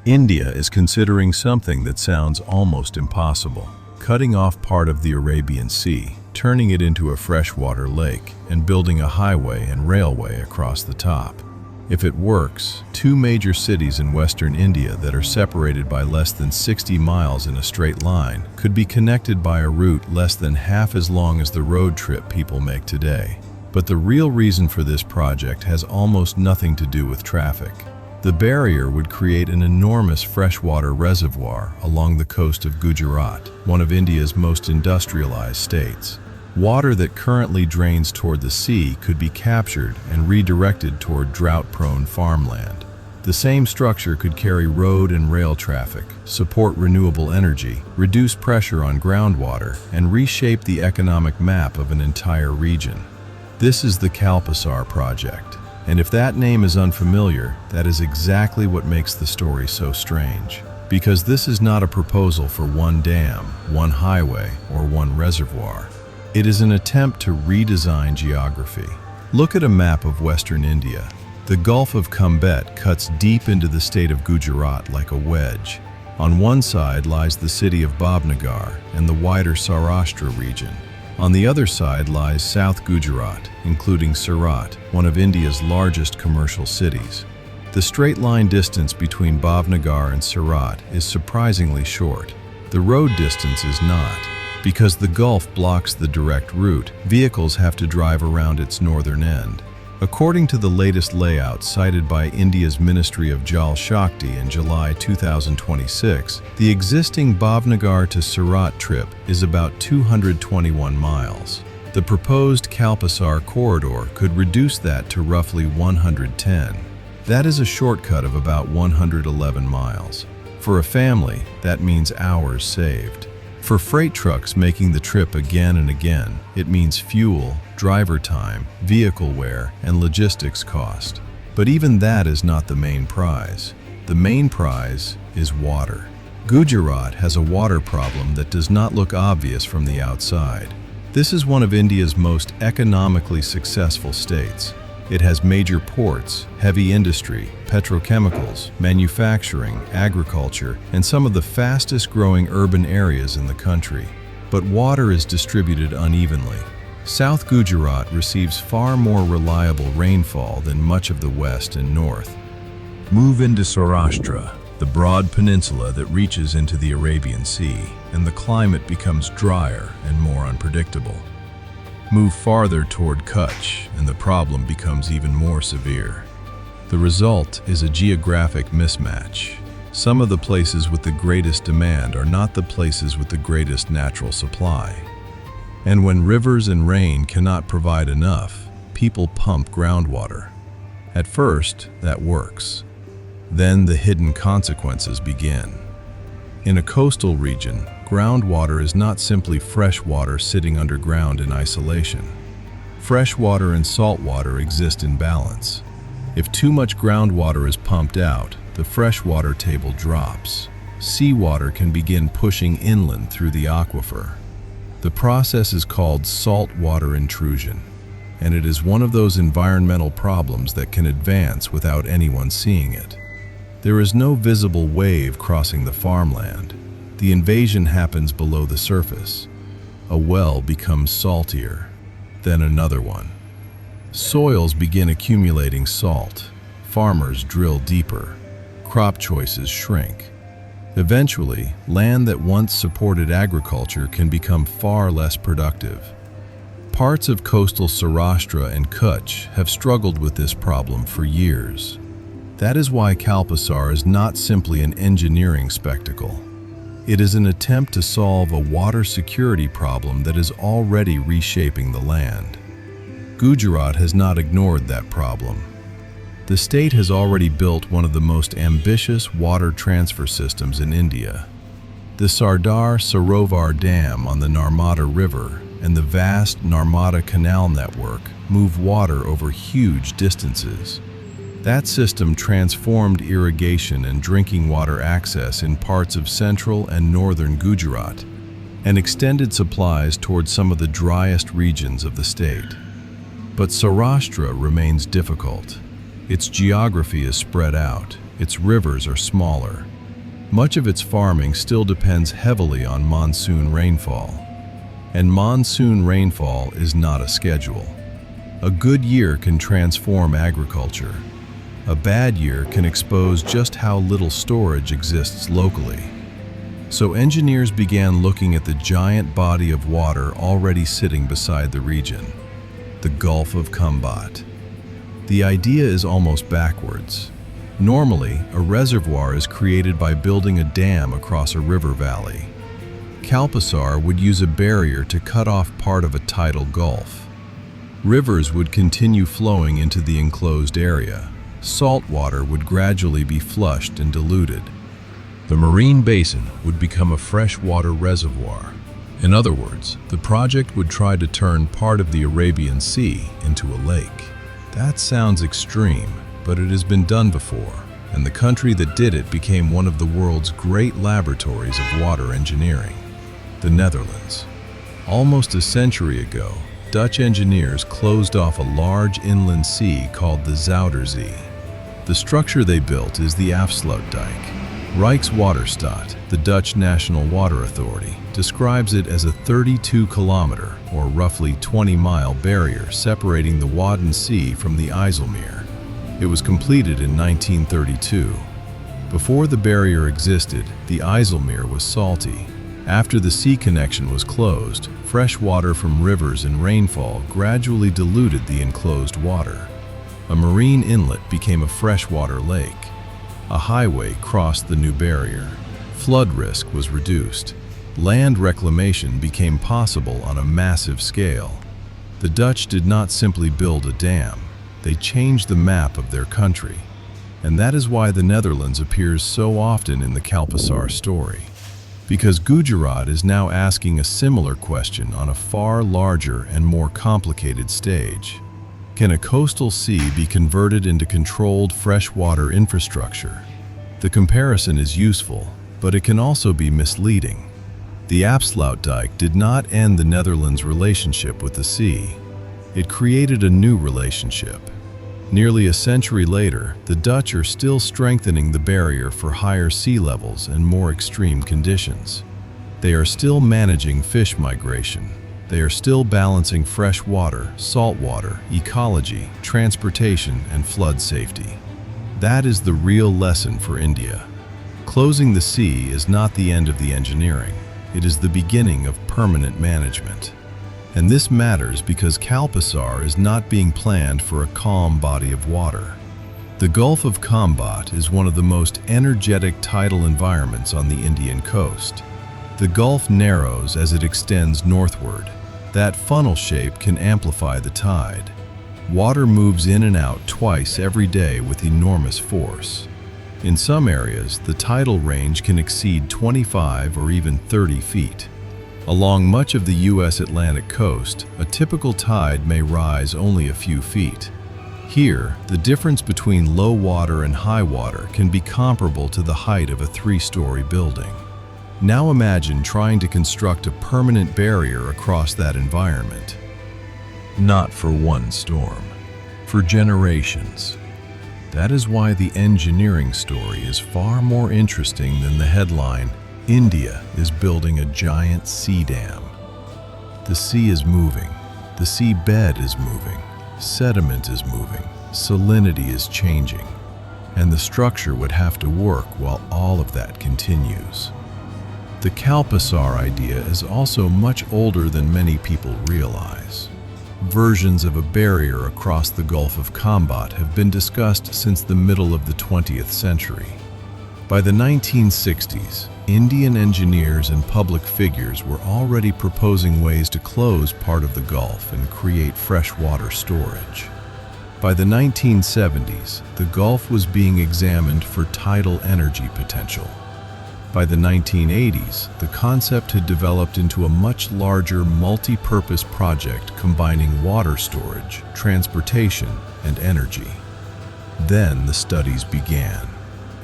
India is considering something that sounds almost impossible, cutting off part of the Arabian Sea, turning it into a freshwater lake, and building a highway and railway across the top. If it works, two major cities in western India that are separated by less than 60 miles in a straight line could be connected by a route less than half as long as the road trip people make today. But the real reason for this project has almost nothing to do with traffic. The barrier would create an enormous freshwater reservoir along the coast of Gujarat, one of India's most industrialized states. Water that currently drains toward the sea could be captured and redirected toward drought-prone farmland. The same structure could carry road and rail traffic, support renewable energy, reduce pressure on groundwater, and reshape the economic map of an entire region. This is the Kalpasar project. And if that name is unfamiliar, that is exactly what makes the story so strange. Because this is not a proposal for one dam, one highway, or one reservoir. It is an attempt to redesign geography. Look at a map of western India. The Gulf of Khambhat cuts deep into the state of Gujarat like a wedge. On one side lies the city of Bhavnagar and the wider Saurashtra region. On the other side lies South Gujarat, including Surat, one of India's largest commercial cities. The straight-line distance between Bhavnagar and Surat is surprisingly short. The road distance is not. Because the Gulf blocks the direct route, vehicles have to drive around its northern end. According to the latest layout cited by India's Ministry of Jal Shakti in July 2026, the existing Bhavnagar to Surat trip is about 221 miles. The proposed Kalpasar corridor could reduce that to roughly 110. That is a shortcut of about 111 miles. For a family, that means hours saved. For freight trucks making the trip again and again, it means fuel, driver time, vehicle wear, and logistics cost. But even that is not the main prize. The main prize is water. Gujarat has a water problem that does not look obvious from the outside. This is one of India's most economically successful states. It has major ports, heavy industry, petrochemicals, manufacturing, agriculture, and some of the fastest growing urban areas in the country. But water is distributed unevenly. South Gujarat receives far more reliable rainfall than much of the west and north. Move into Saurashtra, the broad peninsula that reaches into the Arabian Sea, and the climate becomes drier and more unpredictable. Move farther toward Kutch, and the problem becomes even more severe. The result is a geographic mismatch. Some of the places with the greatest demand are not the places with the greatest natural supply. And when rivers and rain cannot provide enough, people pump groundwater. At first, that works. Then the hidden consequences begin. In a coastal region, groundwater is not simply fresh water sitting underground in isolation. Fresh water and salt water exist in balance. If too much groundwater is pumped out, the freshwater table drops. Seawater can begin pushing inland through the aquifer. The process is called saltwater intrusion, and it is one of those environmental problems that can advance without anyone seeing it. There is no visible wave crossing the farmland. The invasion happens below the surface. A well becomes saltier, then another one. Soils begin accumulating salt. Farmers drill deeper. Crop choices shrink. Eventually, land that once supported agriculture can become far less productive. Parts of coastal Saurashtra and Kutch have struggled with this problem for years. That is why Kalpasar is not simply an engineering spectacle. It is an attempt to solve a water security problem that is already reshaping the land. Gujarat has not ignored that problem. The state has already built one of the most ambitious water transfer systems in India. The Sardar Sarovar Dam on the Narmada River and the vast Narmada Canal network move water over huge distances. That system transformed irrigation and drinking water access in parts of central and northern Gujarat and extended supplies toward some of the driest regions of the state. But Saurashtra remains difficult. Its geography is spread out. its rivers are smaller. Much of its farming still depends heavily on monsoon rainfall. And monsoon rainfall is not a schedule. A good year can transform agriculture. A bad year can expose just how little storage exists locally. So engineers began looking at the giant body of water already sitting beside the region, the Gulf of Khambhat. The idea is almost backwards. Normally, a reservoir is created by building a dam across a river valley. Kalpasar would use a barrier to cut off part of a tidal gulf. Rivers would continue flowing into the enclosed area. Salt water would gradually be flushed and diluted. The marine basin would become a freshwater reservoir. In other words, the project would try to turn part of the Arabian Sea into a lake. That sounds extreme, but it has been done before, and the country that did it became one of the world's great laboratories of water engineering, the Netherlands. Almost a century ago, Dutch engineers closed off a large inland sea called the Zuiderzee. The structure they built is the Afsluitdijk. Rijkswaterstaat, the Dutch National Water Authority, describes it as a 32-kilometer, or roughly 20-mile barrier separating the Wadden Sea from the IJsselmeer. It was completed in 1932. Before the barrier existed, the IJsselmeer was salty. After the sea connection was closed, fresh water from rivers and rainfall gradually diluted the enclosed water. A marine inlet became a freshwater lake. A highway crossed the new barrier. Flood risk was reduced. Land reclamation became possible on a massive scale. The Dutch did not simply build a dam. They changed the map of their country. And that is why the Netherlands appears so often in the Kalpasar story. Because Gujarat is now asking a similar question on a far larger and more complicated stage. Can a coastal sea be converted into controlled freshwater infrastructure? The comparison is useful, but it can also be misleading. The Afsluitdijk did not end the Netherlands' relationship with the sea. It created a new relationship. Nearly a century later, the Dutch are still strengthening the barrier for higher sea levels and more extreme conditions. They are still managing fish migration. They are still balancing fresh water, salt water, ecology, transportation, and flood safety. That is the real lesson for India. Closing the sea is not the end of the engineering. It is the beginning of permanent management. And this matters because Kalpasar is not being planned for a calm body of water. The Gulf of Khambhat is one of the most energetic tidal environments on the Indian coast. The Gulf narrows as it extends northward. That funnel shape can amplify the tide. Water moves in and out twice every day with enormous force. In some areas, the tidal range can exceed 25 or even 30 feet. Along much of the U.S. Atlantic coast, a typical tide may rise only a few feet. Here, the difference between low water and high water can be comparable to the height of a 3-story building. Now imagine trying to construct a permanent barrier across that environment. Not for one storm, for generations. That is why the engineering story is far more interesting than the headline, "India is building a giant sea dam." The sea is moving. The sea bed is moving. Sediment is moving. Salinity is changing. And the structure would have to work while all of that continues. The Kalpasar idea is also much older than many people realize. Versions of a barrier across the Gulf of Khambhat have been discussed since the middle of the 20th century. By the 1960s, Indian engineers and public figures were already proposing ways to close part of the Gulf and create freshwater storage. By the 1970s, the Gulf was being examined for tidal energy potential. By the 1980s, the concept had developed into a much larger multi-purpose project combining water storage, transportation, and energy. Then the studies began,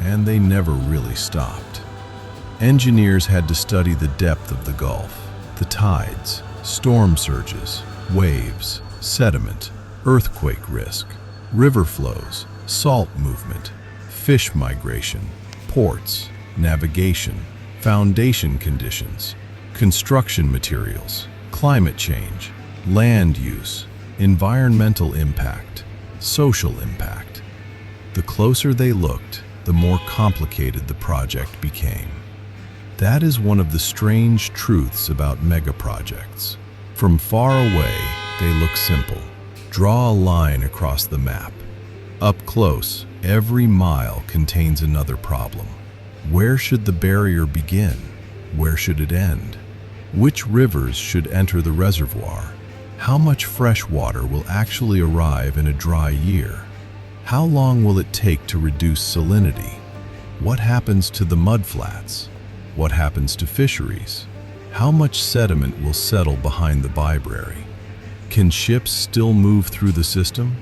and they never really stopped. Engineers had to study the depth of the Gulf, the tides, storm surges, waves, sediment, earthquake risk, river flows, salt movement, fish migration, ports, navigation, foundation conditions, construction materials, climate change, land use, environmental impact, social impact. The closer they looked, the more complicated the project became. That is one of the strange truths about megaprojects. From far away, they look simple. Draw a line across the map. Up close, every mile contains another problem. Where should the barrier begin? Where should it end? Which rivers should enter the reservoir? How much fresh water will actually arrive in a dry year? How long will it take to reduce salinity? What happens to the mudflats? What happens to fisheries? How much sediment will settle behind the library? Can ships still move through the system?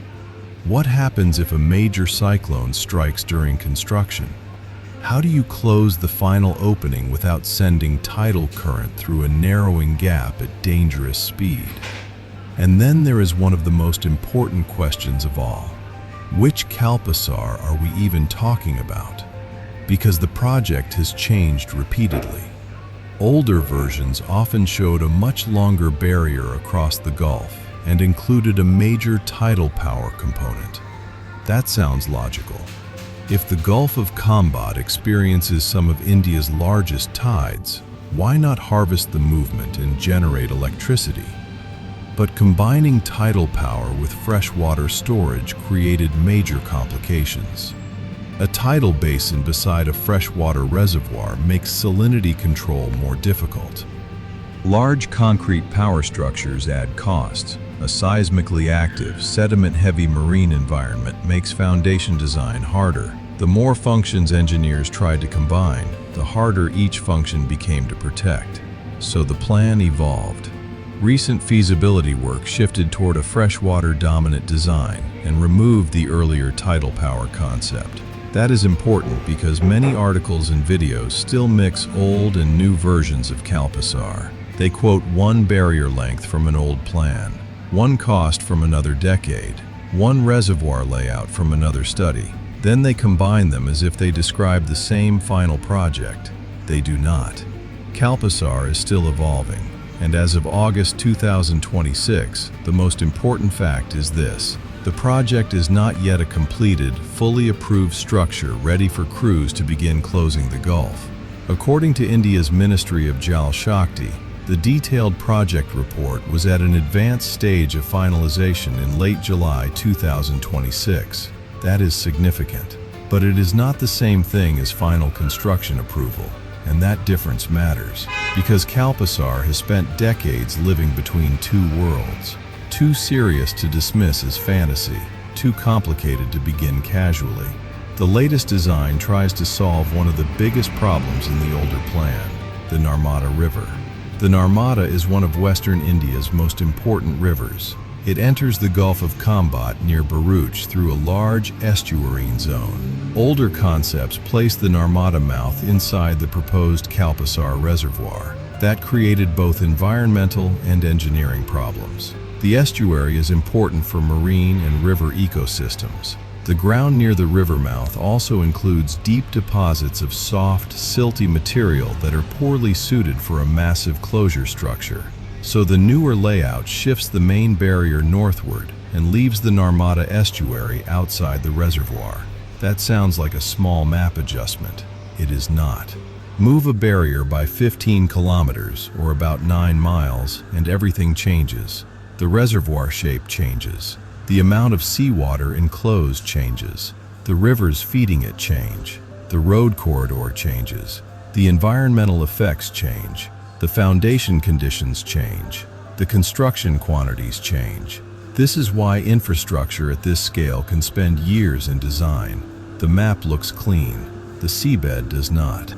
What happens if a major cyclone strikes during construction? How do you close the final opening without sending tidal current through a narrowing gap at dangerous speed? And then there is one of the most important questions of all. Which Kalpasar are we even talking about? Because the project has changed repeatedly. Older versions often showed a much longer barrier across the Gulf and included a major tidal power component. That sounds logical. If the Gulf of Khambhat experiences some of India's largest tides, why not harvest the movement and generate electricity? But combining tidal power with freshwater storage created major complications. A tidal basin beside a freshwater reservoir makes salinity control more difficult. Large concrete power structures add costs. A seismically active, sediment-heavy marine environment makes foundation design harder. The more functions engineers tried to combine, the harder each function became to protect. So the plan evolved. Recent feasibility work shifted toward a freshwater-dominant design and removed the earlier tidal power concept. That is important because many articles and videos still mix old and new versions of Kalpasar. They quote one barrier length from an old plan, one cost from another decade, one reservoir layout from another study. Then they combine them as if they describe the same final project. They do not. Kalpasar is still evolving, and as of August 2026, the most important fact is this. The project is not yet a completed, fully approved structure ready for crews to begin closing the Gulf. According to India's Ministry of Jal Shakti, the detailed project report was at an advanced stage of finalization in late July 2026. That is significant. But it is not the same thing as final construction approval, and that difference matters, because Kalpasar has spent decades living between two worlds. Too serious to dismiss as fantasy, too complicated to begin casually. The latest design tries to solve one of the biggest problems in the older plan, the Narmada River. The Narmada is one of Western India's most important rivers. It enters the Gulf of Khambhat near Bharuch through a large estuarine zone. Older concepts placed the Narmada mouth inside the proposed Kalpasar reservoir. That created both environmental and engineering problems. The estuary is important for marine and river ecosystems. The ground near the river mouth also includes deep deposits of soft, silty material that are poorly suited for a massive closure structure. So the newer layout shifts the main barrier northward and leaves the Narmada estuary outside the reservoir. That sounds like a small map adjustment. It is not. Move a barrier by 15 kilometers, or about 9 miles, and everything changes. The reservoir shape changes. The amount of seawater enclosed changes. The rivers feeding it change. The road corridor changes. The environmental effects change. The foundation conditions change. The construction quantities change. This is why infrastructure at this scale can spend years in design. The map looks clean. The seabed does not.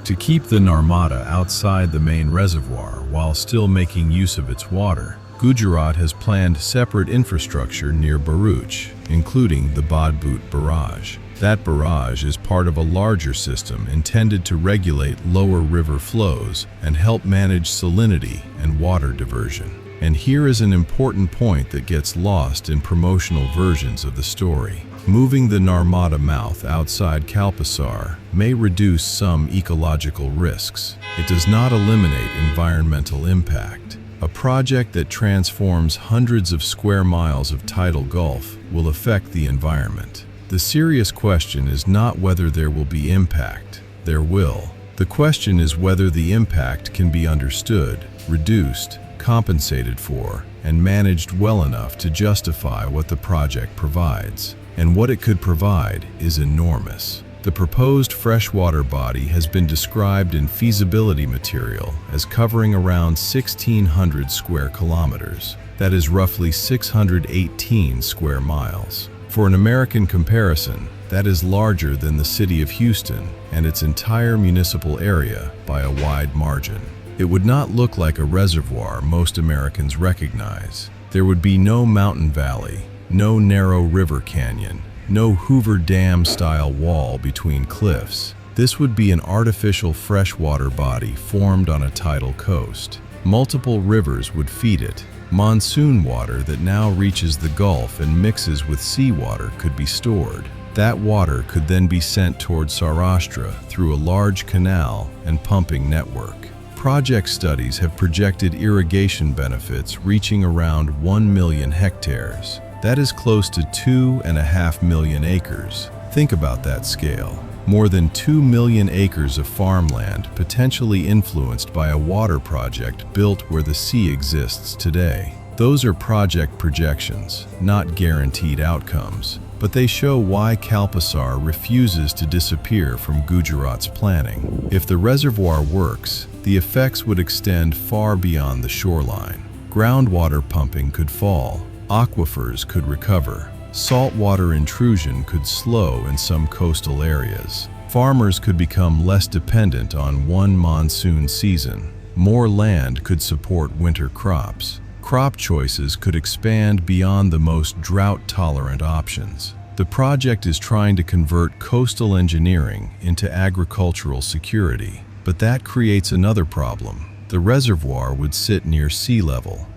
To keep the Narmada outside the main reservoir while still making use of its water, Gujarat has planned separate infrastructure near Bharuch, including the Bhavnagar barrage. That barrage is part of a larger system intended to regulate lower river flows and help manage salinity and water diversion. And here is an important point that gets lost in promotional versions of the story. Moving the Narmada mouth outside Kalpasar may reduce some ecological risks. It does not eliminate environmental impact. A project that transforms hundreds of square miles of tidal gulf will affect the environment. The serious question is not whether there will be impact. There will. The question is whether the impact can be understood, reduced, compensated for, and managed well enough to justify what the project provides. And what it could provide is enormous. The proposed freshwater body has been described in feasibility material as covering around 1,600 square kilometers. That is roughly 618 square miles. For an American comparison, that is larger than the city of Houston and its entire municipal area by a wide margin. It would not look like a reservoir most Americans recognize. There would be no mountain valley, no narrow river canyon, no Hoover Dam-style wall between cliffs. This would be an artificial freshwater body formed on a tidal coast. Multiple rivers would feed it. Monsoon water that now reaches the Gulf and mixes with seawater could be stored. That water could then be sent toward Saurashtra through a large canal and pumping network. Project studies have projected irrigation benefits reaching around 1 million hectares. That is close to 2.5 million acres. Think about that scale. More than 2 million acres of farmland potentially influenced by a water project built where the sea exists today. Those are project projections, not guaranteed outcomes, but they show why Kalpasar refuses to disappear from Gujarat's planning. If the reservoir works, the effects would extend far beyond the shoreline. Groundwater pumping could fall. Aquifers could recover. Saltwater intrusion could slow in some coastal areas. Farmers could become less dependent on one monsoon season. More land could support winter crops. Crop choices could expand beyond the most drought-tolerant options. The project is trying to convert coastal engineering into agricultural security, but that creates another problem. The reservoir would sit near sea level.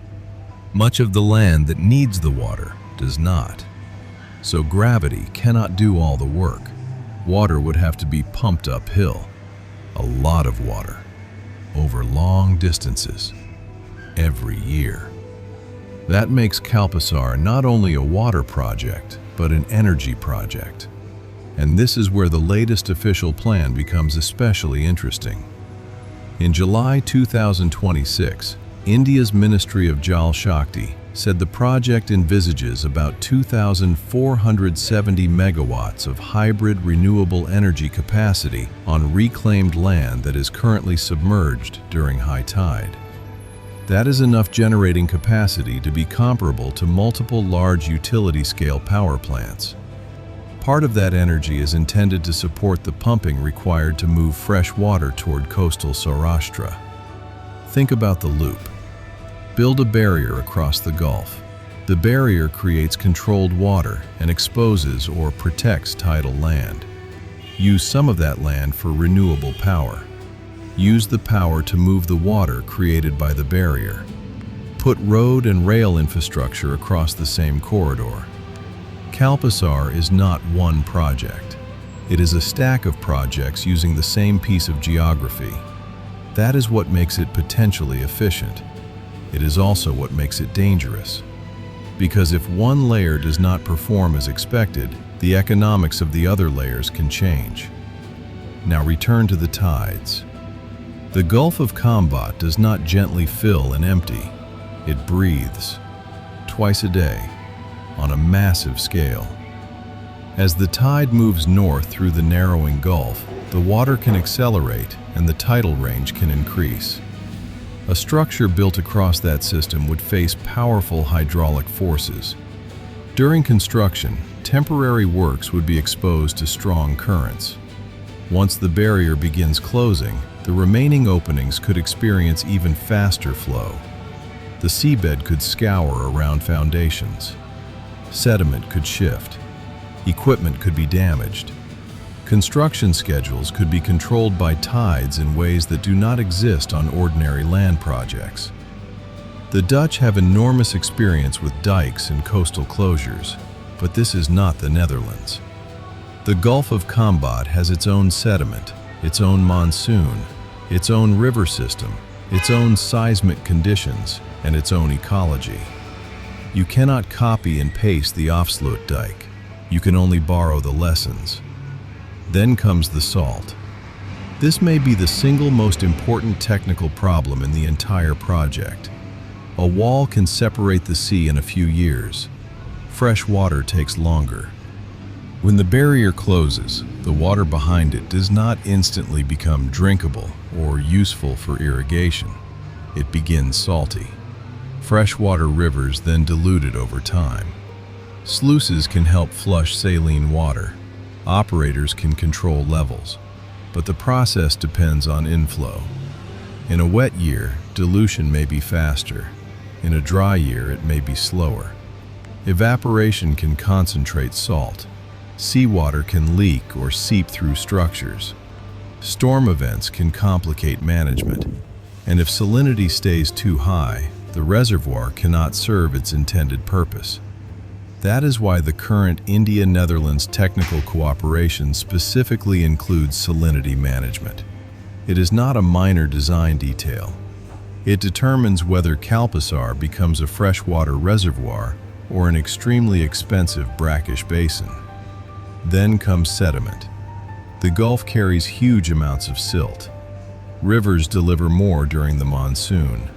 Much of the land that needs the water does not. So gravity cannot do all the work. Water would have to be pumped uphill. A lot of water. Over long distances. Every year. That makes Kalpasar not only a water project, but an energy project. And this is where the latest official plan becomes especially interesting. In July 2026, India's Ministry of Jal Shakti said the project envisages about 2,470 megawatts of hybrid renewable energy capacity on reclaimed land that is currently submerged during high tide. That is enough generating capacity to be comparable to multiple large utility-scale power plants. Part of that energy is intended to support the pumping required to move fresh water toward coastal Saurashtra. Think about the loop. Build a barrier across the Gulf. The barrier creates controlled water and exposes or protects tidal land. Use some of that land for renewable power. Use the power to move the water created by the barrier. Put road and rail infrastructure across the same corridor. Kalpasar is not one project. It is a stack of projects using the same piece of geography. That is what makes it potentially efficient. It is also what makes it dangerous. Because if one layer does not perform as expected, the economics of the other layers can change. Now return to the tides. The Gulf of Khambhat does not gently fill and empty. It breathes, twice a day, on a massive scale. As the tide moves north through the narrowing Gulf, the water can accelerate and the tidal range can increase. A structure built across that system would face powerful hydraulic forces. During construction, temporary works would be exposed to strong currents. Once the barrier begins closing, the remaining openings could experience even faster flow. The seabed could scour around foundations. Sediment could shift. Equipment could be damaged. Construction schedules could be controlled by tides in ways that do not exist on ordinary land projects. The Dutch have enormous experience with dikes and coastal closures. But this is not the Netherlands. The Gulf of Khambhat has its own sediment, its own monsoon, its own river system, its own seismic conditions, and its own ecology. You cannot copy and paste the Afsluitdijk. You can only borrow the lessons. Then comes the salt. This may be the single most important technical problem in the entire project. A wall can separate the sea in a few years. Fresh water takes longer. When the barrier closes, the water behind it does not instantly become drinkable or useful for irrigation. It begins salty. Freshwater rivers then dilute it over time. Sluices can help flush saline water. Operators can control levels, but the process depends on inflow. In a wet year, dilution may be faster. In a dry year, it may be slower. Evaporation can concentrate salt. Seawater can leak or seep through structures. Storm events can complicate management. And if salinity stays too high, the reservoir cannot serve its intended purpose. That is why the current India-Netherlands technical cooperation specifically includes salinity management. It is not a minor design detail. It determines whether Kalpasar becomes a freshwater reservoir or an extremely expensive brackish basin. Then comes sediment. The Gulf carries huge amounts of silt. Rivers deliver more during the monsoon.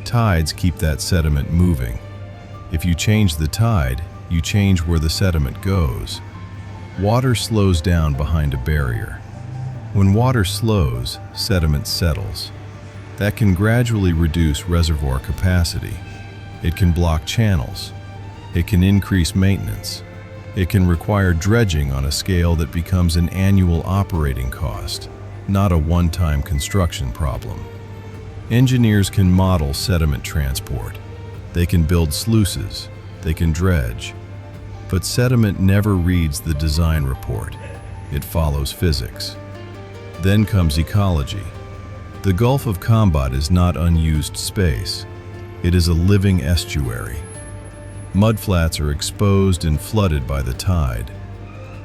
Tides keep that sediment moving. If you change the tide, you change where the sediment goes. Water slows down behind a barrier. When water slows, sediment settles. That can gradually reduce reservoir capacity. It can block channels. It can increase maintenance. It can require dredging on a scale that becomes an annual operating cost, not a one-time construction problem. Engineers can model sediment transport. They can build sluices. They can dredge. But sediment never reads the design report. It follows physics. Then comes ecology. The Gulf of Khambhat is not unused space. It is a living estuary. Mudflats are exposed and flooded by the tide.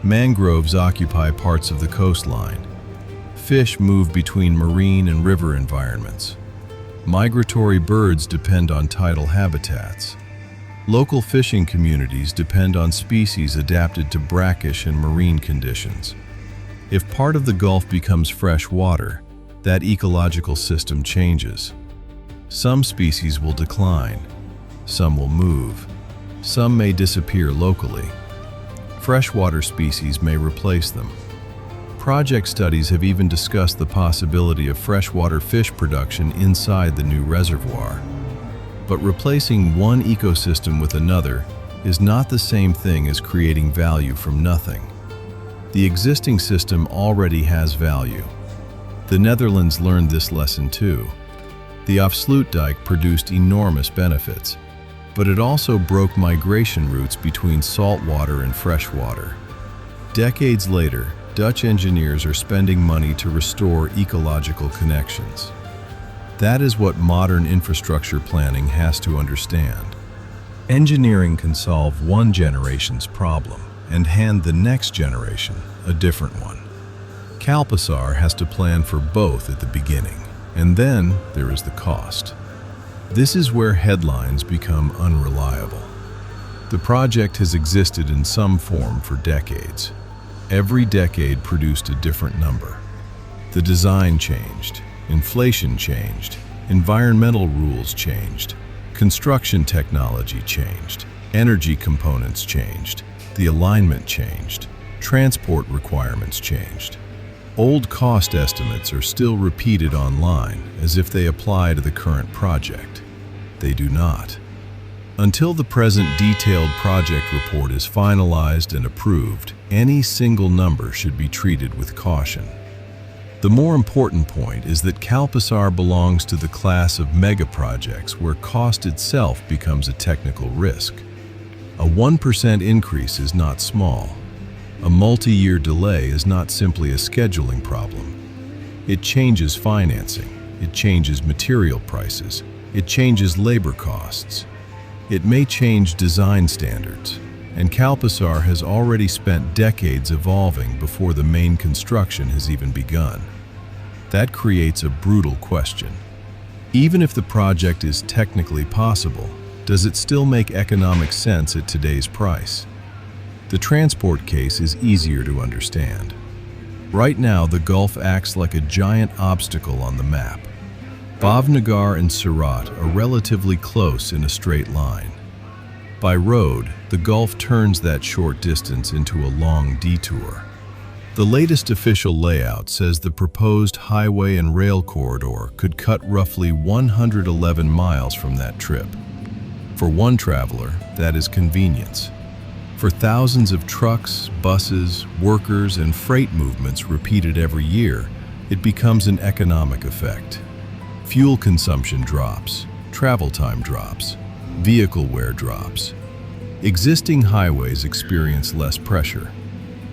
Mangroves occupy parts of the coastline. Fish move between marine and river environments. Migratory birds depend on tidal habitats. Local fishing communities depend on species adapted to brackish and marine conditions. If part of the Gulf becomes fresh water, that ecological system changes. Some species will decline. Some will move. Some may disappear locally. Freshwater species may replace them. Project studies have even discussed the possibility of freshwater fish production inside the new reservoir. But replacing one ecosystem with another is not the same thing as creating value from nothing. The existing system already has value. The Netherlands learned this lesson too. The Afsluitdijk produced enormous benefits, but it also broke migration routes between saltwater and freshwater. Decades later, Dutch engineers are spending money to restore ecological connections. That is what modern infrastructure planning has to understand. Engineering can solve one generation's problem and hand the next generation a different one. Kalpasar has to plan for both at the beginning, and then there is the cost. This is where headlines become unreliable. The project has existed in some form for decades. Every decade produced a different number. The design changed. Inflation changed, environmental rules changed, construction technology changed, energy components changed, the alignment changed, transport requirements changed. Old cost estimates are still repeated online as if they apply to the current project. They do not. Until the present detailed project report is finalized and approved, any single number should be treated with caution. The more important point is that Kalpasar belongs to the class of megaprojects where cost itself becomes a technical risk. A 1% increase is not small. A multi-year delay is not simply a scheduling problem. It changes financing, it changes material prices, it changes labor costs. It may change design standards. and Kalpasar has already spent decades evolving before the main construction has even begun. That creates a brutal question. Even if the project is technically possible, does it still make economic sense at today's price? The transport case is easier to understand. Right now, the Gulf acts like a giant obstacle on the map. Bhavnagar and Surat are relatively close in a straight line. By road, the Gulf turns that short distance into a long detour. The latest official layout says the proposed highway and rail corridor could cut roughly 111 miles from that trip. For one traveler, that is convenience. For thousands of trucks, buses, workers, and freight movements repeated every year, it becomes an economic effect. Fuel consumption drops, travel time drops, vehicle wear drops. Existing highways experience less pressure.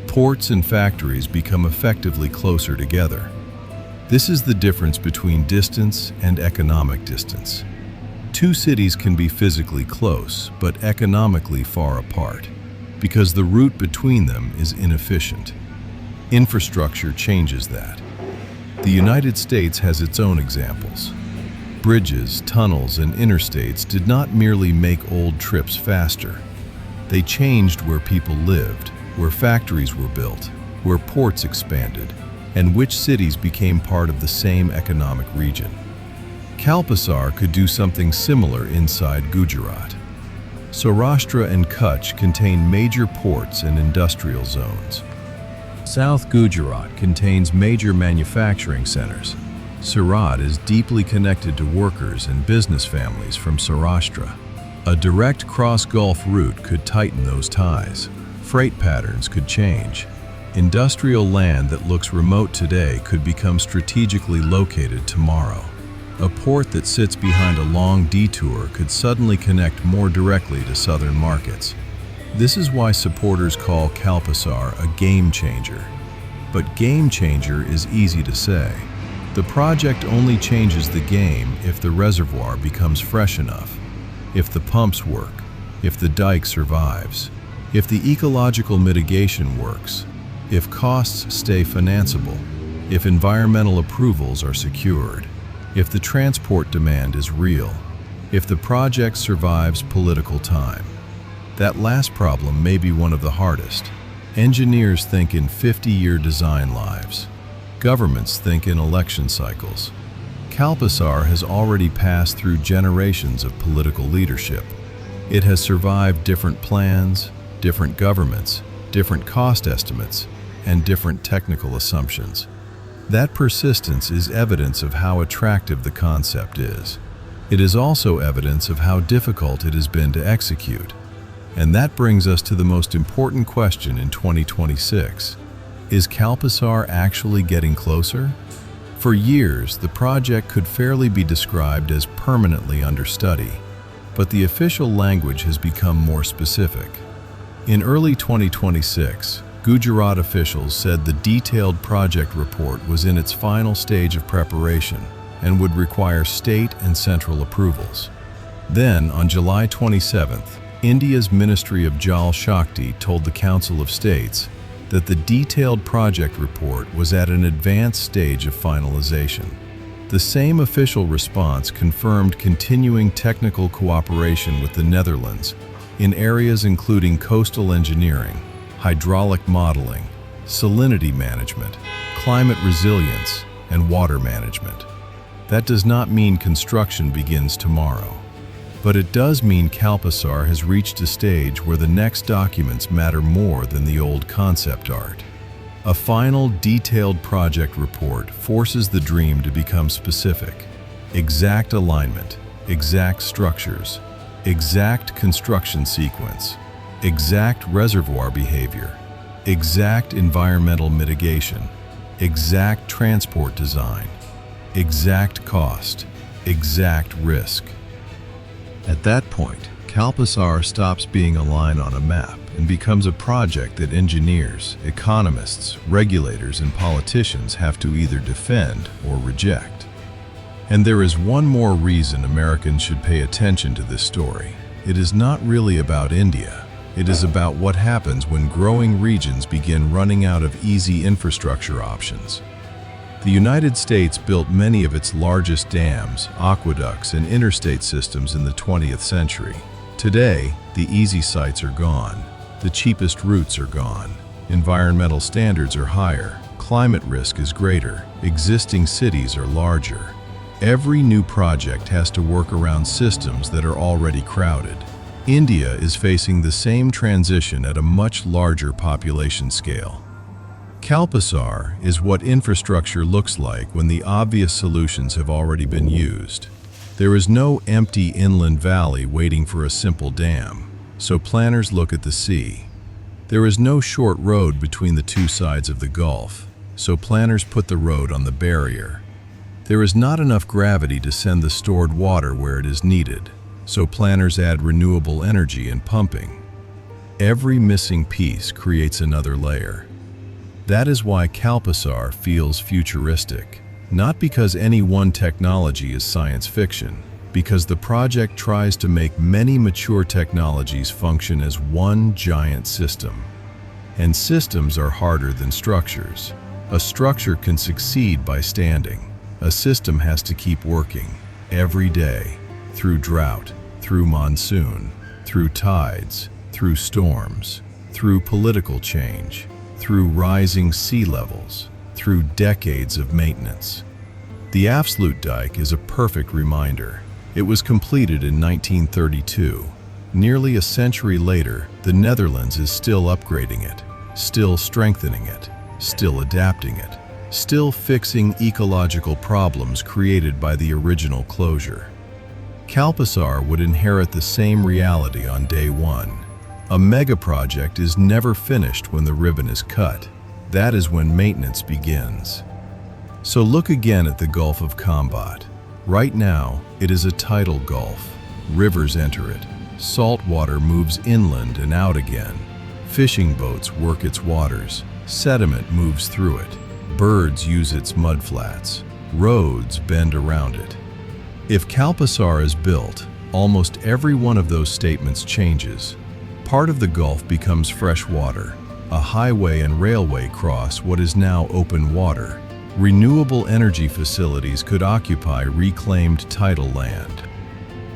Ports and factories become effectively closer together. This is the difference between distance and economic distance. Two cities can be physically close, but economically far apart, because the route between them is inefficient. Infrastructure changes that. The United States has its own examples. Bridges, tunnels, and interstates did not merely make old trips faster. They changed where people lived, where factories were built, where ports expanded, and which cities became part of the same economic region. Kalpasar could do something similar inside Gujarat. Saurashtra and Kutch contain major ports and industrial zones. South Gujarat contains major manufacturing centers. Surat is deeply connected to workers and business families from Saurashtra. A direct cross-Gulf route could tighten those ties. Freight patterns could change. Industrial land that looks remote today could become strategically located tomorrow. A port that sits behind a long detour could suddenly connect more directly to southern markets. This is why supporters call Kalpasar a game changer. But game changer is easy to say. The project only changes the game if the reservoir becomes fresh enough, if the pumps work, if the dike survives, if the ecological mitigation works, if costs stay financeable, if environmental approvals are secured, if the transport demand is real, if the project survives political time. That last problem may be one of the hardest. Engineers think in 50-year design lives. Governments think in election cycles. Kalpasar has already passed through generations of political leadership. It has survived different plans, different governments, different cost estimates, and different technical assumptions. That persistence is evidence of how attractive the concept is. It is also evidence of how difficult it has been to execute. And that brings us to the most important question in 2026. Is Kalpasar actually getting closer? For years, the project could fairly be described as permanently under study, but the official language has become more specific. In early 2026, Gujarat officials said the detailed project report was in its final stage of preparation and would require state and central approvals. Then, on July 27th, India's Ministry of Jal Shakti told the Council of States that the detailed project report was at an advanced stage of finalization. The same official response confirmed continuing technical cooperation with the Netherlands in areas including coastal engineering, hydraulic modeling, salinity management, climate resilience, and water management. That does not mean construction begins tomorrow, but it does mean Kalpasar has reached a stage where the next documents matter more than the old concept art. A final, detailed project report forces the dream to become specific. Exact alignment, exact structures, exact construction sequence, exact reservoir behavior, exact environmental mitigation, exact transport design, exact cost, exact risk. At that point, Kalpasar stops being a line on a map and becomes a project that engineers, economists, regulators, and politicians have to either defend or reject. And there is one more reason Americans should pay attention to this story. It is not really about India. It is about what happens when growing regions begin running out of easy infrastructure options. The United States built many of its largest dams, aqueducts, and interstate systems in the 20th century. Today, the easy sites are gone. The cheapest routes are gone. Environmental standards are higher. Climate risk is greater. Existing cities are larger. Every new project has to work around systems that are already crowded. India is facing the same transition at a much larger population scale. Kalpasar is what infrastructure looks like when the obvious solutions have already been used. There is no empty inland valley waiting for a simple dam, so planners look at the sea. There is no short road between the two sides of the Gulf, so planners put the road on the barrier. There is not enough gravity to send the stored water where it is needed, so planners add renewable energy and pumping. Every missing piece creates another layer. That is why Kalpasar feels futuristic, not because any one technology is science fiction, because the project tries to make many mature technologies function as one giant system. And systems are harder than structures. A structure can succeed by standing. A system has to keep working every day, through drought, through monsoon, through tides, through storms, through political change, through rising sea levels, through decades of maintenance. The Afsluitdijk is a perfect reminder. It was completed in 1932. Nearly a century later, the Netherlands is still upgrading it, still strengthening it, still adapting it, still fixing ecological problems created by the original closure. Kalpasar would inherit the same reality on day one. A megaproject is never finished when the ribbon is cut. That is when maintenance begins. So look again at the Gulf of Khambhat. Right now, it is a tidal gulf. Rivers enter it. Salt water moves inland and out again. Fishing boats work its waters. Sediment moves through it. Birds use its mudflats. Roads bend around it. If Kalpasar is built, almost every one of those statements changes. Part of the Gulf becomes fresh water. A highway and railway cross what is now open water. Renewable energy facilities could occupy reclaimed tidal land.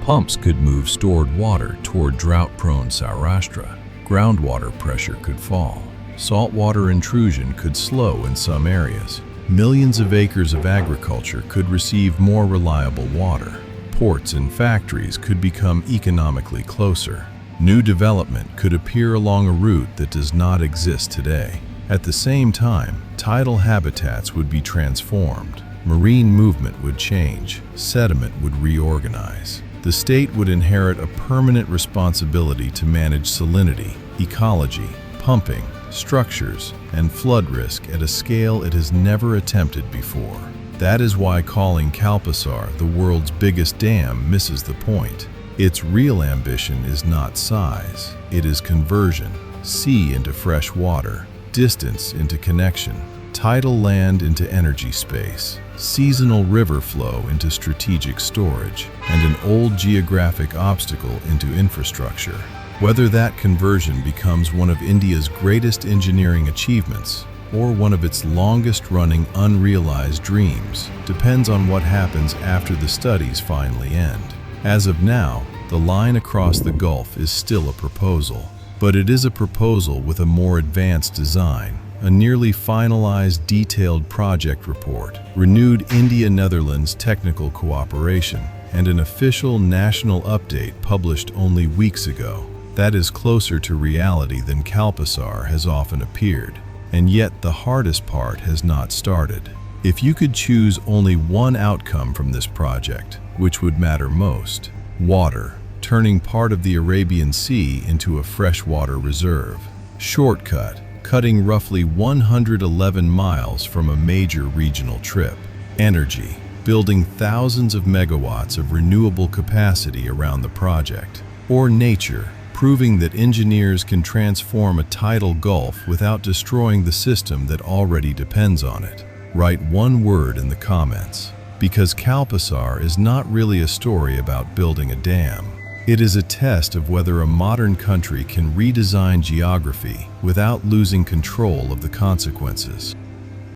Pumps could move stored water toward drought-prone Saurashtra. Groundwater pressure could fall. Saltwater intrusion could slow in some areas. Millions of acres of agriculture could receive more reliable water. Ports and factories could become economically closer. New development could appear along a route that does not exist today. At the same time, tidal habitats would be transformed. Marine movement would change. Sediment would reorganize. The state would inherit a permanent responsibility to manage salinity, ecology, pumping, structures, and flood risk at a scale it has never attempted before. That is why calling Kalpasar the world's biggest dam misses the point. Its real ambition is not size, it is conversion. Sea into fresh water, distance into connection, tidal land into energy space, seasonal river flow into strategic storage, and an old geographic obstacle into infrastructure. Whether that conversion becomes one of India's greatest engineering achievements or one of its longest-running unrealized dreams depends on what happens after the studies finally end. As of now, the line across the Gulf is still a proposal, but it is a proposal with a more advanced design, a nearly finalized detailed project report, renewed India-Netherlands technical cooperation, and an official national update published only weeks ago. That is closer to reality than Kalpasar has often appeared, and yet the hardest part has not started. If you could choose only one outcome from this project, which would matter most? Water, turning part of the Arabian Sea into a freshwater reserve. Shortcut, cutting roughly 111 miles from a major regional trip. Energy, building thousands of megawatts of renewable capacity around the project. Or nature, proving that engineers can transform a tidal gulf without destroying the system that already depends on it. Write one word in the comments, because Kalpasar is not really a story about building a dam. It is a test of whether a modern country can redesign geography without losing control of the consequences.